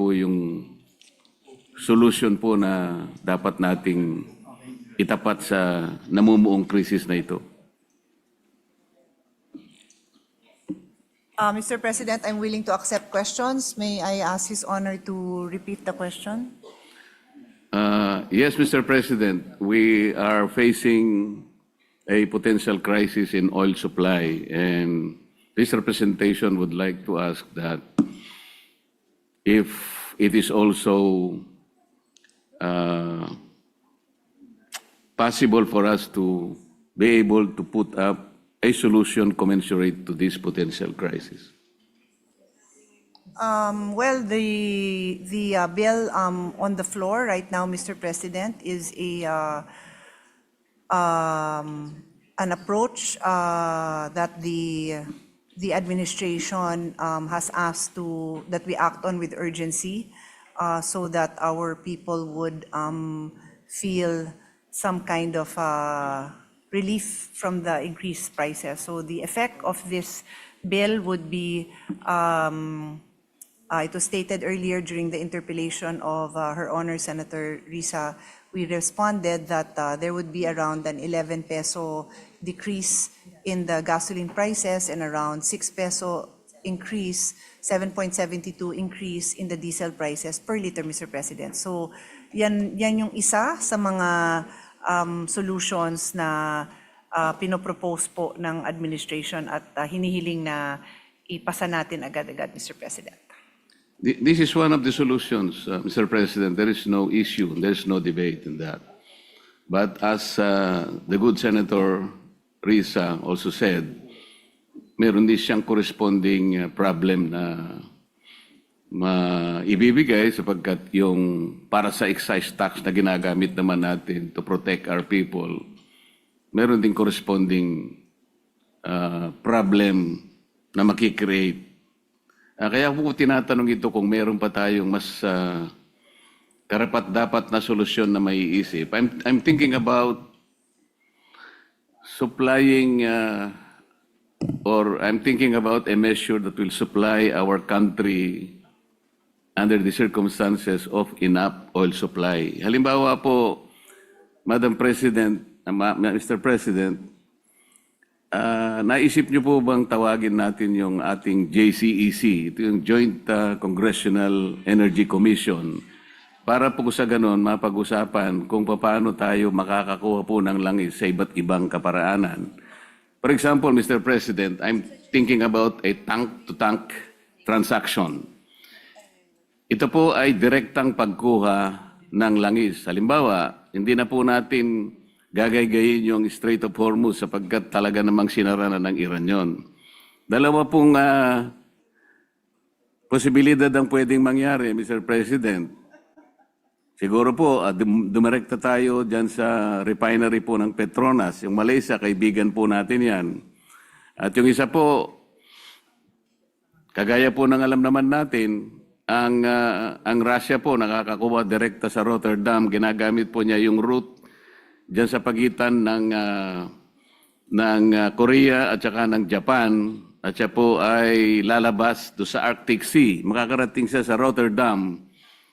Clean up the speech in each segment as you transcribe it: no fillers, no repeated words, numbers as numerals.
po yung solution po na dapat nating itapat sa namumuong krisis na ito? Mr. President, I'm willing to accept questions. May I ask His Honor to repeat the question? Yes, Mr. President, we are facing a potential crisis in oil supply, and this representation would like to ask that if it is also possible for us to be able to put up a solution commensurate to this potential crisis. Well, the bill on the floor right now, Mr. President, is an approach that the administration has asked that we act on with urgency, so that our people would feel some kind of relief from the increased prices. So the effect of this bill would be, it was stated earlier during the interpellation of Her Honor Senator Risa, we responded that there would be around an 11 peso decrease in the gasoline prices and around 6 peso increase, 7.72 increase in the diesel prices per liter, Mr. President. So yan yung isa sa mga solutions na pinopropose po ng administration at hinihiling na ipasa natin agad-agad, Mr. President. This is one of the solutions, Mr. President. There is no issue, there is no debate in that. But as the good Senator Risa also said, meron din siyang corresponding problem na ibibigay sapagkat yung para sa excise tax na ginagamit naman natin to protect our people, meron din corresponding problem na makikreate. Kaya po tinatanong ito kung meron pa tayong mas karapat-dapat na solusyon na maiisip. I'm thinking about supplying or I'm thinking about a measure that will supply our country under the circumstances of enough oil supply. Halimbawa po, Madam President, Mr. President, naisip niyo po bang tawagin natin yung ating JCEC, ito yung Joint Congressional Energy Commission, para po sa ganon mapag-usapan kung paano tayo makakakuha po ng langis sa iba't ibang kaparaanan. For example, Mr. President, I'm thinking about a tank-to-tank transaction. Ito po ay direktang pagkuha ng langis. Halimbawa, hindi na po natin gagaygayin yung Strait of Hormuz sapagkat talaga namang sinara na ng Iran yon. Dalawa pong posibilidad ang pwedeng mangyari, Mr. President. Siguro po, dumirekta tayo dyan sa refinery po ng Petronas. Yung Malaysia, kaibigan po natin yan. At yung isa po, kagaya po ng alam naman natin, ang Russia po nakakakuha direkta sa Rotterdam. Ginagamit po niya yung route dyan sa pagitan ng Korea at saka ng Japan. At siya po ay lalabas do sa Arctic Sea. Makakarating siya sa Rotterdam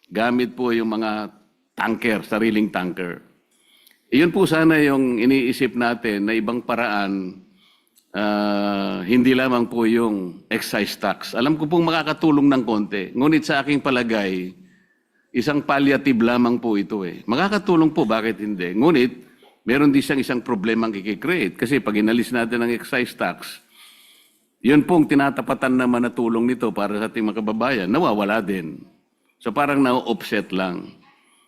gamit po yung mga tanker, sariling tanker. Iyon po sana yung iniisip natin na ibang paraan, hindi lamang po yung excise tax. Alam ko pong makakatulong ng konti, ngunit sa aking palagay, isang palliative lamang po ito eh. Makakatulong po, bakit hindi? Ngunit, meron din siyang isang problemang kikikreate. Kasi pag inalis natin ang excise tax, yun pong tinatapatan naman na tulong nito para sa ating mga kababayan, nawawala din. So parang na-offset lang.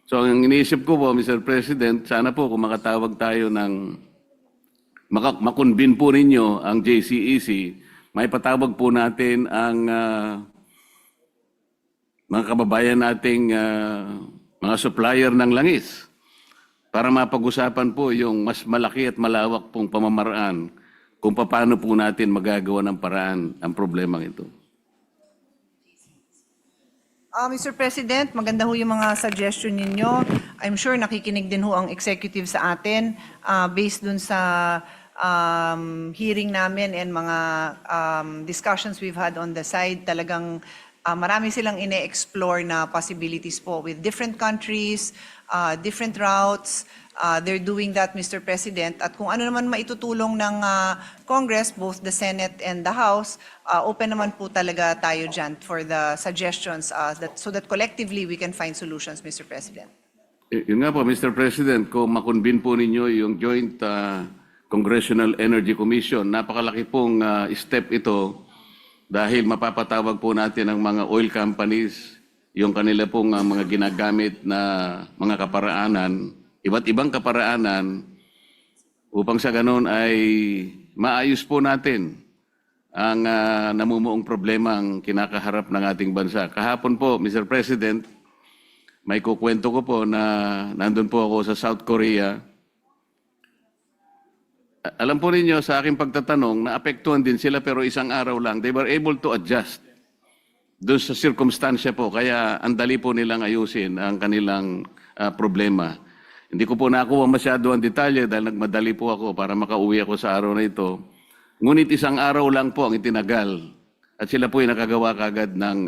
So ang iniisip ko po, Mr. President, sana po kung makatawag tayo ng makonvene po ninyo ang JCEC, may patawag po natin ang mga kababayan nating mga supplier ng langis para mapag-usapan po yung mas malaki at malawak pong pamamaraan kung paano po natin magagawa ng paraan ang problemang ito. Mr. President, maganda ho yung mga suggestion ninyo. I'm sure nakikinig din ho ang executive sa atin based dun sa hearing namin and mga discussions we've had on the side. Talagang marami silang ine-explore na possibilities po with different countries, different routes. They're doing that, Mr. President. At kung ano naman maitutulong ng Congress, both the Senate and the House, open naman po talaga tayo dyan for the suggestions so that collectively we can find solutions, Mr. President. Yun nga po, Mr. President, kung makonvene po ninyo yung Joint Congressional Energy Commission, napakalaki pong step ito dahil mapapatawag po natin ang mga oil companies, yung kanila pong mga ginagamit na mga kaparaanan, iba't ibang kaparaanan, upang sa ganun ay maayos po natin ang namumuong problemang kinakaharap ng ating bansa. Kahapon po, Mr. President, may kukwento ko po na nandun po ako sa South Korea. Alam po ninyo, sa aking pagtatanong, naapektuhan din sila pero isang araw lang. They were able to adjust doon sa circumstansya po. Kaya ang dali po nilang ayusin ang kanilang problema. Hindi ko po nakuha masyado ang detalye dahil nagmadali po ako para makauwi ako sa araw na ito. Ngunit isang araw lang po ang itinagal. At sila po ay nakagawa kagad ng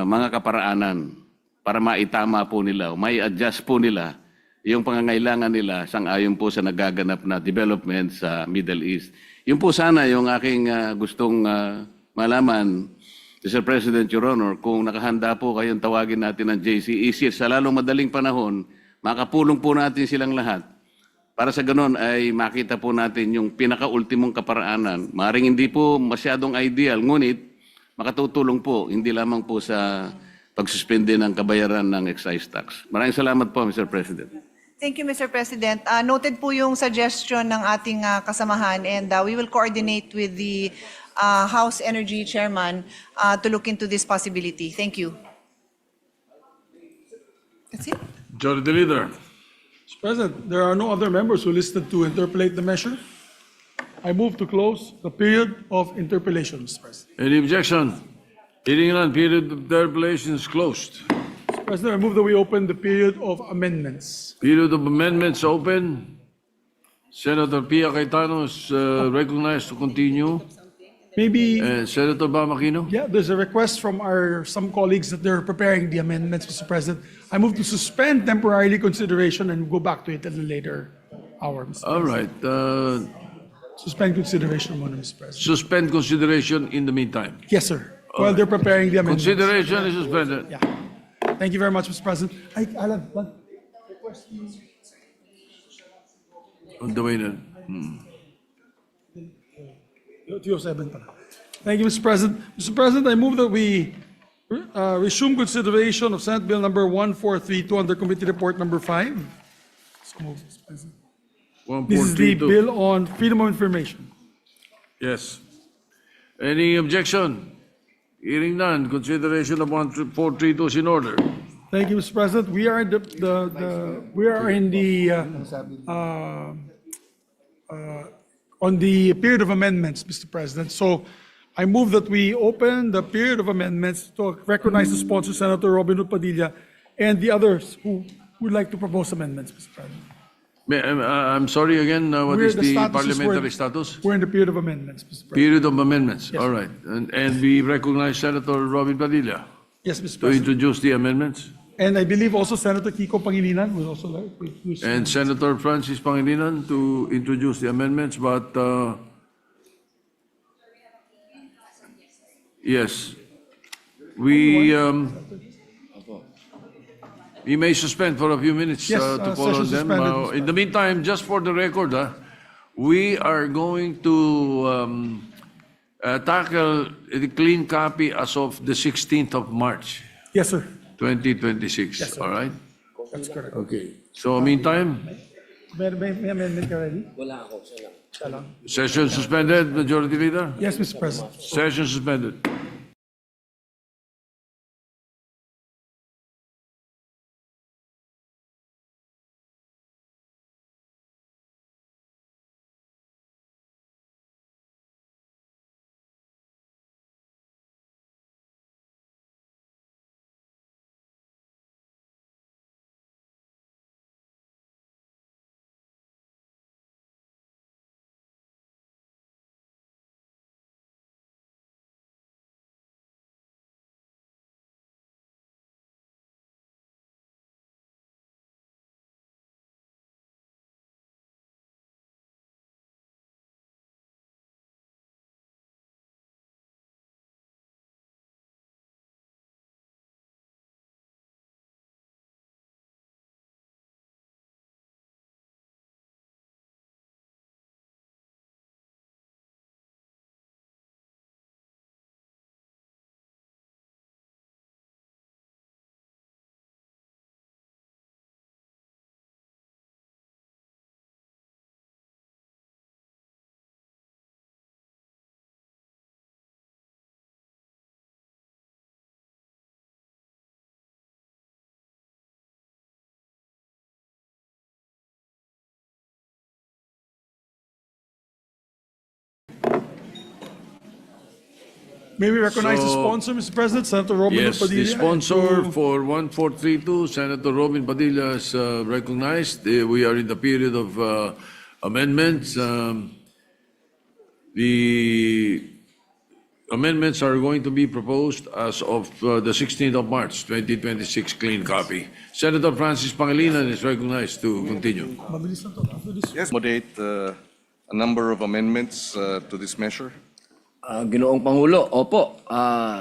mga kaparaanan para maitama po nila, may adjust po nila yung pangangailangan nila sang-ayon po sa nagaganap na development sa Middle East. Yun po sana yung aking gustong malaman, Mr. President, Your Honor, kung nakahanda po kayong tawagin natin ng JCEC sa lalong madaling panahon, makapulong po natin silang lahat. Para sa ganon ay makita po natin yung pinaka-ultimong kaparaanan. Maring hindi po masyadong ideal, ngunit makatutulong po, hindi lamang po sa pagsuspende ng kabayaran ng excise tax. Maraming salamat po, Mr. President. Thank you, Mr. President. Noted po yung suggestion ng ating kasamahan and we will coordinate with the House Energy Chairman to look into this possibility. Thank you. That's it. Majority Leader. Mr. President, there are no other members who listed to interpolate the measure. I move to close the period of interpolation, Mr. President. Any objection? Hearing none, period of interpolation is closed. Mr. President, I move that we open the period of amendments. Period of amendments open. Senator Pia Cayetano is recognized to continue. Maybe, Senator Bamakino. yeah, there's a request from some colleagues that they're preparing the amendments, Mr. President. I move to suspend temporarily consideration and go back to it at a later hour, Mr. All right. Suspend consideration muna, Mr. President. Suspend consideration in the meantime. Yes, sir. While they're preparing the amendments. Consideration is suspended. Yeah. Thank you very much, Mr. President. Alan, On the way na. 207 pala. Thank you, Mr. President. Mr. President, I move that we resume consideration of Senate Bill number 1432 under Committee Report number 5. So moved, Mr. President. This is the 1432. bill on freedom of information. Yes. Any objection? Hearing none, consideration of 1432 is in order. Thank you, Mr. President. We are on the period of amendments, Mr. President. So I move that we open the period of amendments to recognize the sponsor, Senator Robin Hood Padilla, and the others who would like to propose amendments, Mr. President. I'm sorry again, what is the parliamentary status? We're in the period of amendments, Mr. President. Period of amendments, Yes. all right. And we recognize Senator Robin Padilla Yes, Mr. to President. introduce the amendments. And I believe also Senator Kiko Pangilinan would also like to. And Senator Francis Pangilinan to introduce the amendments, but yes, we may suspend for a few minutes Yes, to follow session them. suspended, Mr. In the meantime, just for the record, we are going to tackle the clean copy as of the 16th of March, Yes, sir. 2026. Yes, sir. All right? That's correct. Okay. So, meantime, May amendment ka ready? Siya lang. session suspended, Majority Leader? Yes, Mr. President. Session suspended. May we recognize the So- sponsor, Mr. President, Senator Robin Yes, Padilla? the sponsor to- for 1432, Senator Robin Padilla is recognized. We are in the period of amendments. The amendments are going to be proposed as of the 16th of March, 2026, clean copy. Senator Francis Pangilinan is recognized to continue. Mabilis na to. After this, Yes, accommodate a number of amendments to this measure. Ginoong Pangulo, opo,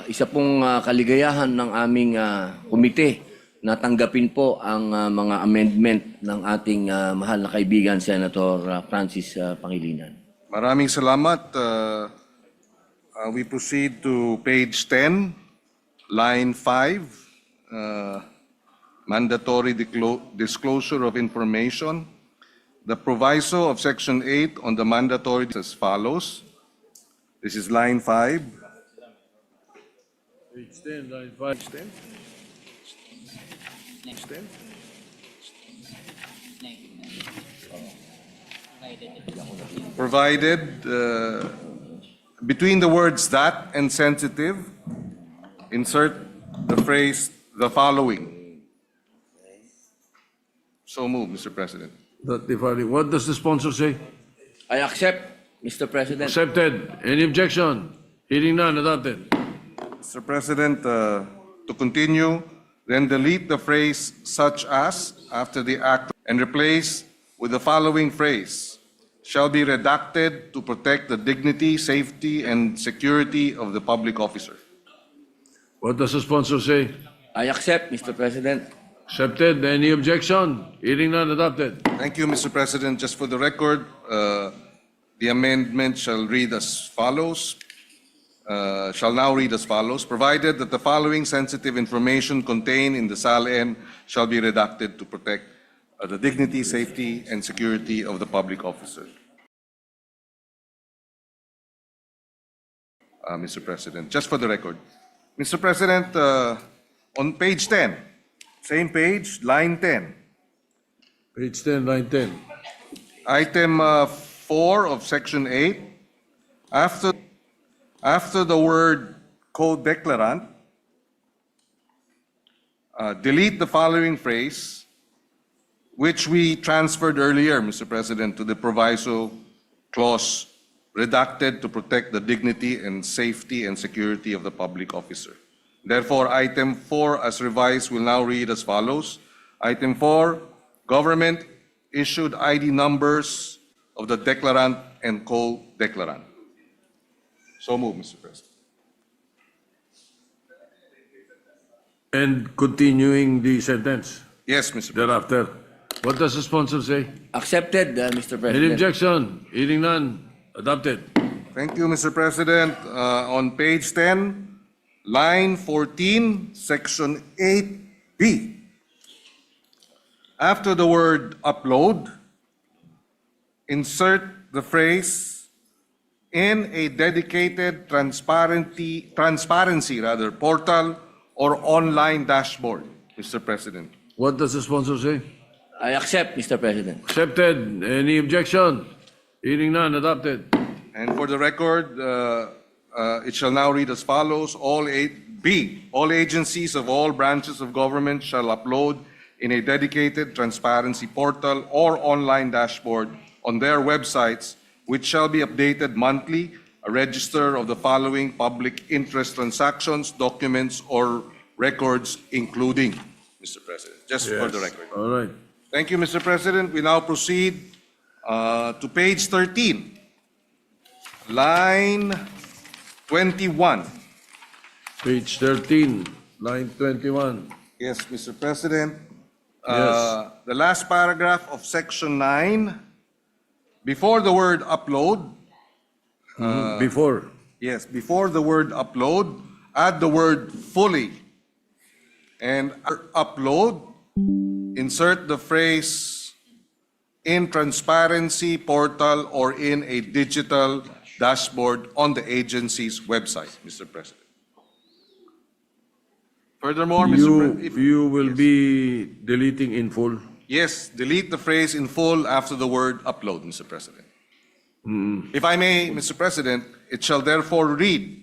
isa pong kaligayahan ng aming komite na tanggapin po ang mga amendment ng ating mahal na kaibigan, Senator Francis Pangilinan. Maraming salamat. We proceed to page 10, line 5, mandatory disclosure of information. The proviso of Section 8 on the mandatory is as follows. This is line 5. Page 10, line 5. Provided between the words that and sensitive, insert the phrase the following. So move, Mr. President. What does the sponsor say? I accept, Mr. President. Accepted. Any objection? Hearing none, adopted. Mr. President, to continue, then delete the phrase such as after the act and replace with the following phrase, shall be redacted to protect the dignity, safety, and security of the public officer. What does the sponsor say? I accept, Mr. President. Accepted. Any objection? Hearing none, adopted. Thank you, Mr. President. Just for the record, the amendment shall read as follows. Shall now read as follows. Provided that the following sensitive information contained in the SALN shall be redacted to protect the dignity, safety, and security of the public officer. Mr. President, just for the record. Mr. President, on page 10, same page, line 10, Page 10, line 10. item 4 of section 8, after the word co-declarant, delete the following phrase, which we transferred earlier, Mr. President, to the proviso clause, redacted to protect the dignity and safety and security of the public officer. Therefore, item 4 as revised will now read as follows. Item 4, government issued ID numbers of the declarant and co-declarant. So move, Mr. President. And continuing the sentence Yes, Mr. President. thereafter. What does the sponsor say? Accepted, Mr. Any President. objection? Hearing none, adopted. Thank you, Mr. President. On page 10, line 14, section 8B. After the word upload, insert the phrase in a dedicated transparency portal or online dashboard, Mr. President. What does the sponsor say? I accept, Mr. President. Accepted. Any objection? Hearing none, adopted. And for the record, it shall now read as follows. All agencies of all branches of government shall upload in a dedicated transparency portal or online dashboard on their websites, which shall be updated monthly, a register of the following public interest transactions, documents, or records, including, Mr. President, just for the record. All right. Thank you, Mr. President. We now proceed to page 13, line 21. Page 13, line 21. Yes, Mr. President. Yes. The last paragraph of section 9, before the word upload, Before. yes, before the word upload, add the word fully. And upload, insert the phrase in transparency portal or in a digital dashboard on the agency's website, Mr. President. Furthermore, Mr. President, You will be deleting in full. yes, delete the phrase in full after the word upload, Mr. President. If I may, Mr. President, it shall therefore read,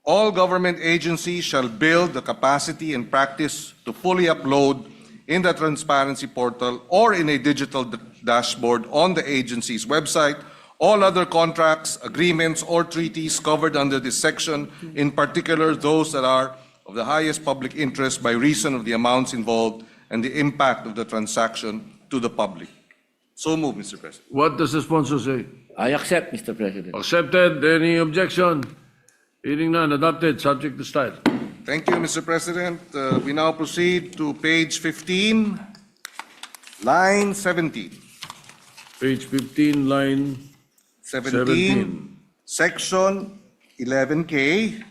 all government agencies shall build the capacity and practice to fully upload in the transparency portal or in a digital dashboard on the agency's website all other contracts, agreements, or treaties covered under this section, in particular those that are of the highest public interest by reason of the amounts involved and the impact of the transaction to the public. So move, Mr. President. What does the sponsor say? I accept, Mr. President. Accepted. Any objection? Hearing none, adopted, subject to style. Thank you, Mr. President. We now proceed to page 15, line 17. Page 15, line 17, section 11K,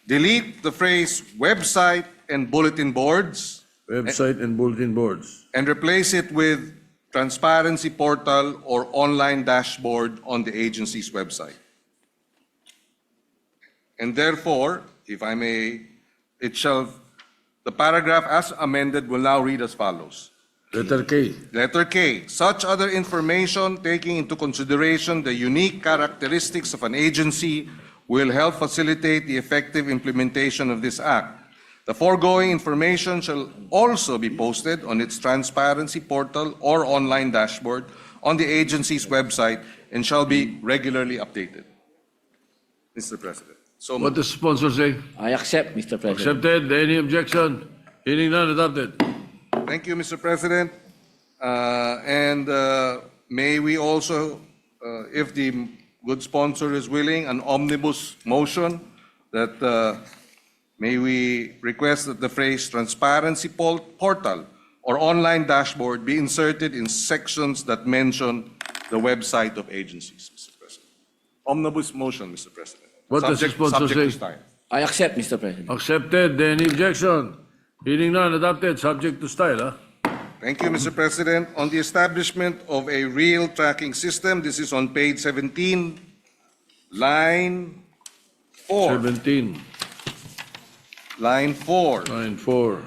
delete the phrase website and bulletin boards website and bulletin boards. and replace it with transparency portal or online dashboard on the agency's website. And therefore, if I may, the paragraph as amended will now read as follows. Letter K. Letter K, such other information taking into consideration the unique characteristics of an agency will help facilitate the effective implementation of this act. The foregoing information shall also be posted on its transparency portal or online dashboard on the agency's website and shall be regularly updated. Mr. President. So What does the sponsor say? I accept, Mr. President. Accepted. Any objection? Hearing none, adopted. Thank you, Mr. President. May we also, if the good sponsor is willing, an omnibus motion that may we request that the phrase transparency portal or online dashboard be inserted in sections that mention the website of agencies, Mr. President. Omnibus motion, Mr. President. What does the sponsor subject to say? style. I accept, Mr. President. Accepted. Any objection? Hearing none, adopted, subject to style. Thank you, Mr. President. On the establishment of a real tracking system, this is on page 17, line 4. 17, Line 4. line 4.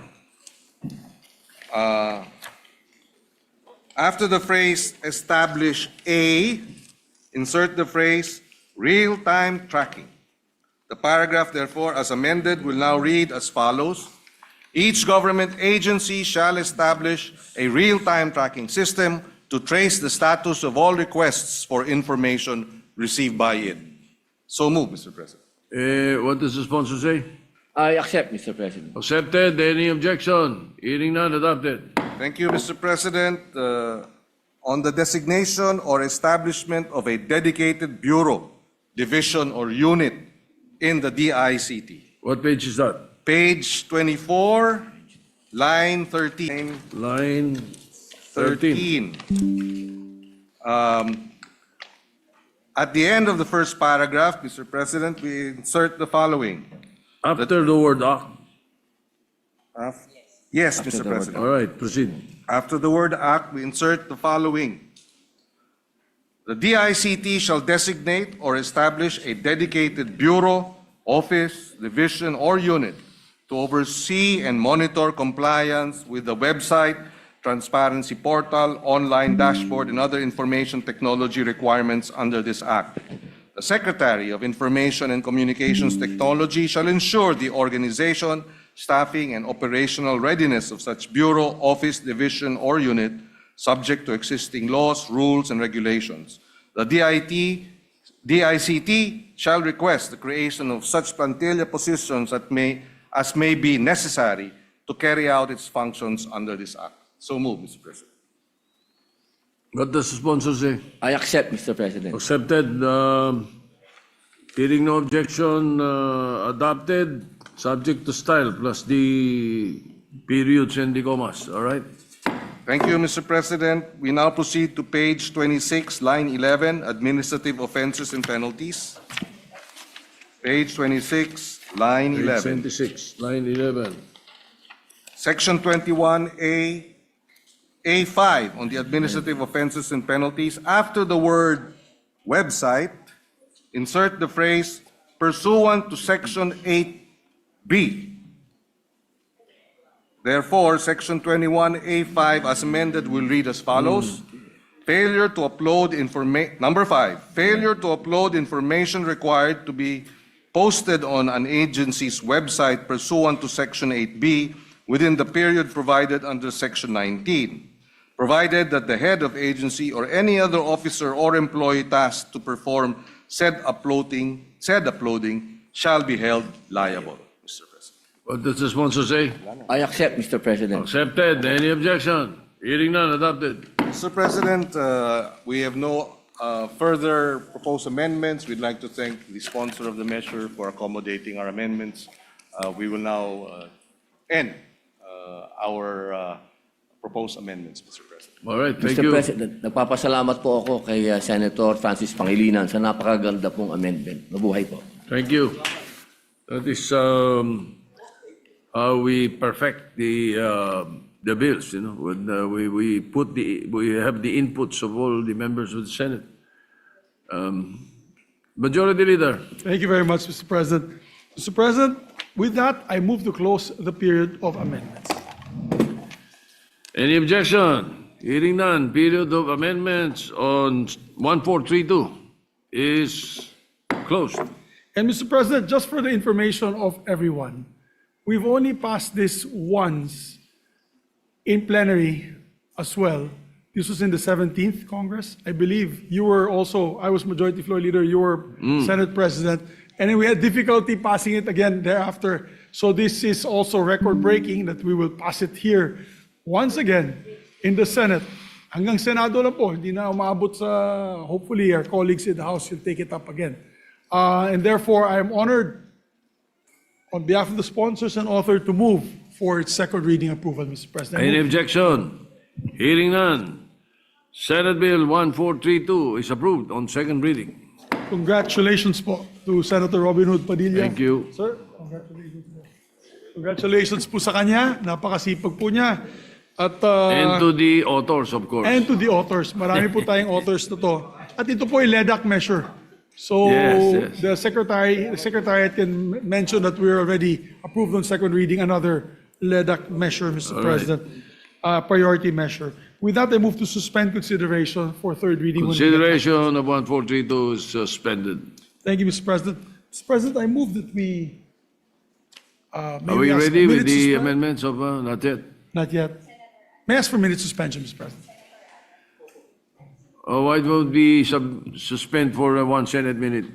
After the phrase establish a, insert the phrase real-time tracking. The paragraph, therefore, as amended, will now read as follows. Each government agency shall establish a real-time tracking system to trace the status of all requests for information received by it. So move, Mr. President. What does the sponsor say? I accept, Mr. President. Accepted. Any objection? Hearing none, adopted. Thank you, Mr. President. On the designation or establishment of a dedicated bureau, division, or unit in the DICT. What page is that? Page 24, line 13. Line 13. At the end of the first paragraph, Mr. President, we insert the following. After the word act. Yes, After Mr. the word President. All right, proceed. After the word act, we insert the following. The DICT shall designate or establish a dedicated bureau, office, division, or unit to oversee and monitor compliance with the website, transparency portal, online dashboard, and other information technology requirements under this act. The Secretary of Information and Communications Technology shall ensure the organization, staffing, and operational readiness of such bureau, office, division, or unit, subject to existing laws, rules, and regulations. The DICT shall request the creation of such plantilla positions as may be necessary to carry out its functions under this act. So move, Mr. President. What does the sponsor say? I accept, Mr. President. Accepted. Hearing no objection, adopted, subject to style, plus the periods and the commas. All right? Thank you, Mr. President. We now proceed to page 26, line 11, administrative offenses and penalties. Page 26, line Page 11. 26, line 11. Section 21A, A5 on the administrative offenses and penalties. After the word website, insert the phrase pursuant to Section 8B. Therefore, Section 21A5 as amended will read as follows. Failure to upload information, number 5, failure to upload information required to be posted on an agency's website pursuant to Section 8B within the period provided under Section 19, provided that the head of agency or any other officer or employee tasked to perform said uploading shall be held liable. Mr. President. What does the sponsor say? I accept, Mr. President. Accepted. Any objection? Hearing none, adopted. Mr. President, we have no further proposed amendments. We'd like to thank the sponsor of the measure for accommodating our amendments. We will now end our proposed amendments, Mr. President. All right, thank Mr. you. President, nagpapasalamat po ako kay Senator Francis Pangilinan sa napakaganda pong amendment. Mabuhay po. Thank you. That is how we perfect the bills. You know, when we have the inputs of all the members of the Senate. Majority Leader. Thank you very much, Mr. President. Mr. President, with that, I move to close the period of amendments. Any objection? Hearing none. Period of amendments on 1432 is closed. And Mr. President, just for the information of everyone, we've only passed this once in plenary as well. This was in the 17th Congress. I believe you were also, I was Majority Floor Leader, you were Senate President, and then we had difficulty passing it again thereafter. So this is also record-breaking that we will pass it here once again in the Senate. Hanggang Senado na po, hindi na umabot sa, hopefully our colleagues in the House will take it up again. And therefore, I am honored on behalf of the sponsors and author to move for its second reading approval, Mr. President. Any objection? Hearing none. Senate Bill 1432 is approved on second reading. Congratulations po to Senator Robin Hood Padilla. Thank you. Sir, congratulations po. Congratulations po sa kanya. Napakasipag po niya. At, And to the authors, of course. and to the authors. Marami po tayong authors na to. At ito po ay LEDAC measure. So Yes, yes. the Secretariat can mention that we're already approved on second reading another LEDAC measure, Mr. President. Priority measure. With that, I move to suspend consideration for third reading. Consideration of 1432 is suspended. Thank you, Mr. President. Mr. President, I move that we. Are we ready with the amendments of, not yet? Not yet. May I ask for minute suspension, Mr. President? Why would we suspend for 1 Senate minute?